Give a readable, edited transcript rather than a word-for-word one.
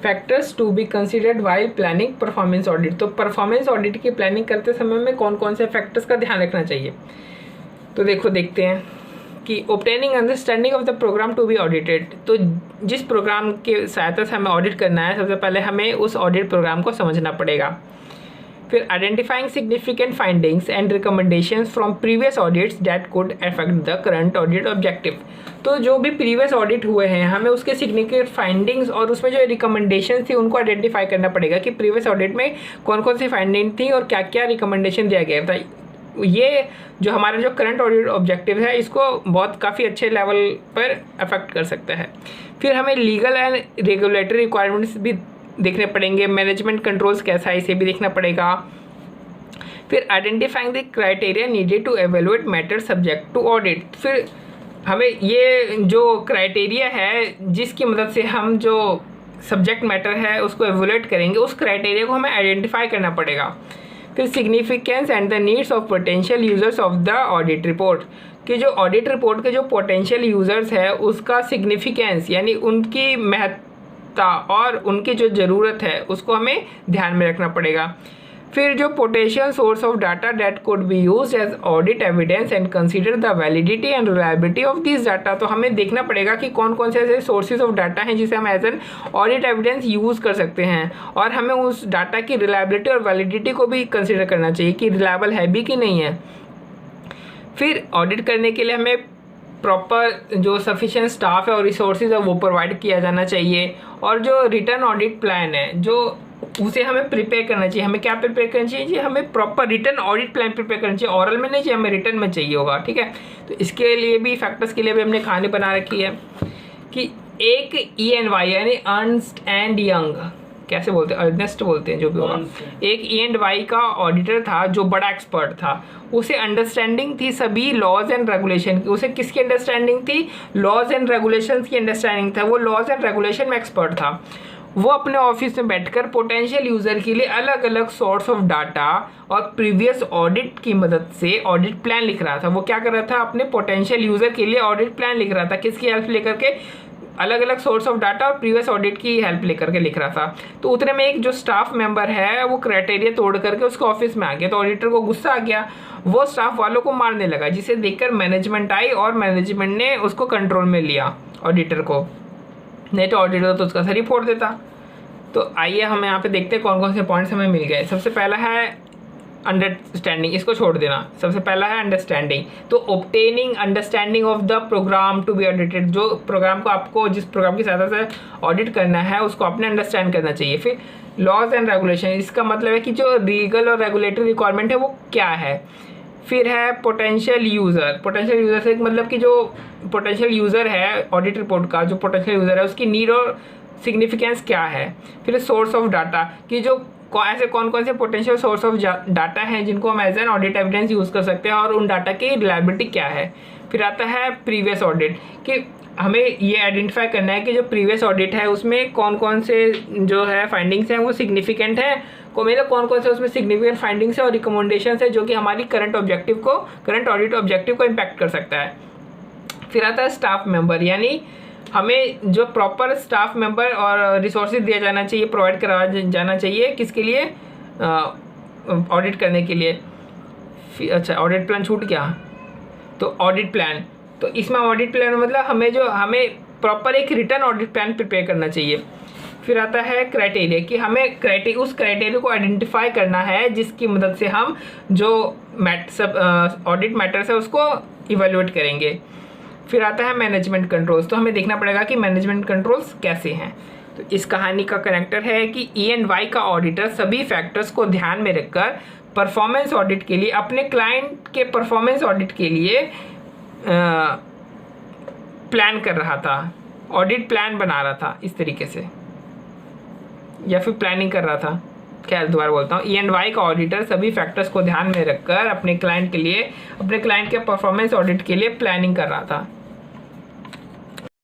Factors to be considered while planning performance audit. तो performance audit की planning करते समय में कौन कौन से फैक्टर्स का ध्यान रखना चाहिए। तो देखते हैं कि obtaining understanding of the programme to be audited. तो जिस प्रोग्राम के सहायता से हमें ऑडिट करना है, सबसे पहले हमें उस ऑडिट प्रोग्राम को समझना पड़ेगा। फिर identifying significant findings and recommendations from previous audits that could affect the current audit objective. तो जो भी प्रीवियस ऑडिट हुए हैं, हमें उसके सिग्निफिकेंट फाइंडिंग्स और उसमें जो रिकमेंडेशन थी उनको आइडेंटिफाई करना पड़ेगा कि प्रीवियस ऑडिट में कौन कौन सी फाइंडिंग थी और क्या क्या रिकमेंडेशन दिया गया था। ये जो हमारा जो करंट ऑडिट ऑब्जेक्टिव है, इसको बहुत काफ़ी अच्छे लेवल पर अफेक्ट कर सकता है। फिर हमें लीगल एंड रेगुलेटरी रिक्वायरमेंट्स भी देखने पड़ेंगे, मैनेजमेंट कंट्रोल्स कैसा है इसे भी देखना पड़ेगा। फिर identifying the criteria needed to evaluate matter subject to audit. फिर हमें ये जो क्राइटेरिया है जिसकी मदद से हम जो सब्जेक्ट मैटर है उसको एवेलुएट करेंगे, उस क्राइटेरिया को हमें आइडेंटिफाई करना पड़ेगा। फिर significance and the needs of potential users of the audit report, कि जो ऑडिट रिपोर्ट के जो पोटेंशियल यूजर्स है उसका सिग्निफिकेंस यानी उनकी महत्ता और उनकी जो ज़रूरत है उसको हमें ध्यान में रखना पड़ेगा। फिर जो potential source of data that could be used as audit evidence and consider the validity and reliability of this data. तो हमें देखना पड़ेगा कि कौन कौन से ऐसे सोर्सेज ऑफ डाटा हैं जिसे हम as an audit evidence use कर सकते हैं, और हमें उस डाटा की रिलायबिलिटी और वैलिडिटी को भी कंसिडर करना चाहिए कि रिलायबल है भी कि नहीं है। फिर ऑडिट करने के लिए हमें प्रॉपर जो सफिशिएंट स्टाफ है और रिसोर्सेज है वो प्रोवाइड किया जाना चाहिए, और जो रिटर्न ऑडिट प्लान है जो उसे हमें प्रिपेयर करना चाहिए। हमें क्या प्रिपेयर करना चाहिए, हमें proper return audit plan prepare करना चाहिए। ऑरल में नहीं चाहिए, हमें रिटर्न में चाहिए होगा, ठीक है। तो इसके लिए भी फैक्टर्स के लिए भी हमने कहानी बना रखी है कि एक EY यानी अर्नस्ट एंड यंग, कैसे बोलते हैं, अर्नेस्ट बोलते हैं जो भी होगा, एक E&Y का ऑडिटर था जो बड़ा एक्सपर्ट था। उसे अंडरस्टैंडिंग थी सभी लॉज एंड रेगुलेशन की। उसे किसकी अंडरस्टैंडिंग थी, लॉज एंड रेगुलेशन की अंडरस्टैंडिंग था। वो लॉज एंड रेगुलेशन में एक्सपर्ट था। वो अपने ऑफिस में बैठकर पोटेंशियल यूज़र के लिए अलग अलग सोर्स ऑफ डाटा और प्रीवियस ऑडिट की मदद से ऑडिट प्लान लिख रहा था। वो क्या कर रहा था, अपने पोटेंशियल यूज़र के लिए ऑडिट प्लान लिख रहा था। किसकी हेल्प लेकर के, अलग अलग सोर्स ऑफ डाटा और प्रीवियस ऑडिट की हेल्प लेकर के लिख रहा था। तो उतने में एक जो स्टाफ मेंबर है वो क्राइटेरिया तोड़ करके उसके ऑफिस में आ गया। तो ऑडिटर को गुस्सा आ गया, वो स्टाफ वालों को मारने लगा, जिसे देखकर मैनेजमेंट आई और मैनेजमेंट ने उसको कंट्रोल में लिया ऑडिटर को, नहीं तो ऑडिटर तो उसका सर ही फोड़ देता। तो आइए हम यहाँ पे देखते हैं कौन कौन से पॉइंट्स हमें मिल गए। सबसे पहला है अंडरस्टैंडिंग, इसको छोड़ देना। सबसे पहला है अंडरस्टैंडिंग। तो obtaining understanding of the programme to be audited, जो प्रोग्राम को आपको जिस प्रोग्राम की सहायता से ऑडिट करना है उसको आपने अंडरस्टैंड करना चाहिए। फिर लॉज एंड रेगुलेशन, इसका मतलब है कि जो लीगल और रेगुलेटरी रिक्वायरमेंट है वो क्या है। फिर है पोटेंशियल यूज़र। पोटेंशियल यूज़र से मतलब कि जो पोटेंशियल यूज़र है ऑडिट रिपोर्ट का, जो पोटेंशियल यूज़र है उसकी नीड और सिग्निफिकेंस क्या है। फिर सोर्स ऑफ डाटा, कि जो ऐसे कौन कौन से पोटेंशियल सोर्स ऑफ डाटा हैं जिनको हम as an audit evidence use कर सकते हैं और उन डाटा की रिलायबिलिटी क्या है। फिर आता है प्रीवियस ऑडिट, कि हमें ये आइडेंटिफाई करना है कि जो प्रीवियस ऑडिट है उसमें कौन कौन से जो है फाइंडिंग्स हैं वो सिग्निफिकेंट है, मतलब कौन कौन से उसमें सिग्निफिकेंट फाइंडिंग्स है और रिकमेंडेशंस है जो कि हमारी करंट ऑडिट ऑब्जेक्टिव को इम्पैक्ट कर सकता है। फिर आता है स्टाफ मेंबर, यानी हमें जो प्रॉपर स्टाफ मेंबर और रिसोर्सेज दिया जाना चाहिए, प्रोवाइड करवाया जाना चाहिए, किसके लिए, ऑडिट करने के लिए। अच्छा, ऑडिट प्लान छूट गया। तो ऑडिट प्लान, तो इसमें ऑडिट प्लान मतलब हमें प्रॉपर एक रिटर्न ऑडिट प्लान प्रिपेयर करना चाहिए। फिर आता है क्राइटेरिया, कि हमें उस क्राइटेरिया को आइडेंटिफाई करना है जिसकी मदद से हम जो ऑडिट मैटर्स है उसको इवेल्युएट करेंगे। फिर आता है मैनेजमेंट कंट्रोल्स, तो हमें देखना पड़ेगा कि मैनेजमेंट कंट्रोल्स कैसे हैं। तो इस कहानी का कनेक्टर है कि E&Y का ऑडिटर सभी फैक्टर्स को ध्यान में रखकर परफॉर्मेंस ऑडिट के लिए, अपने क्लाइंट के परफॉर्मेंस ऑडिट के लिए प्लान कर रहा था, ऑडिट प्लान बना रहा था इस तरीके से, या फिर प्लानिंग कर रहा था। खैर दोबारा बोलता हूँ, E&Y का ऑडिटर सभी फैक्टर्स को ध्यान में रखकर अपने क्लाइंट के परफॉर्मेंस ऑडिट के लिए प्लानिंग कर रहा था।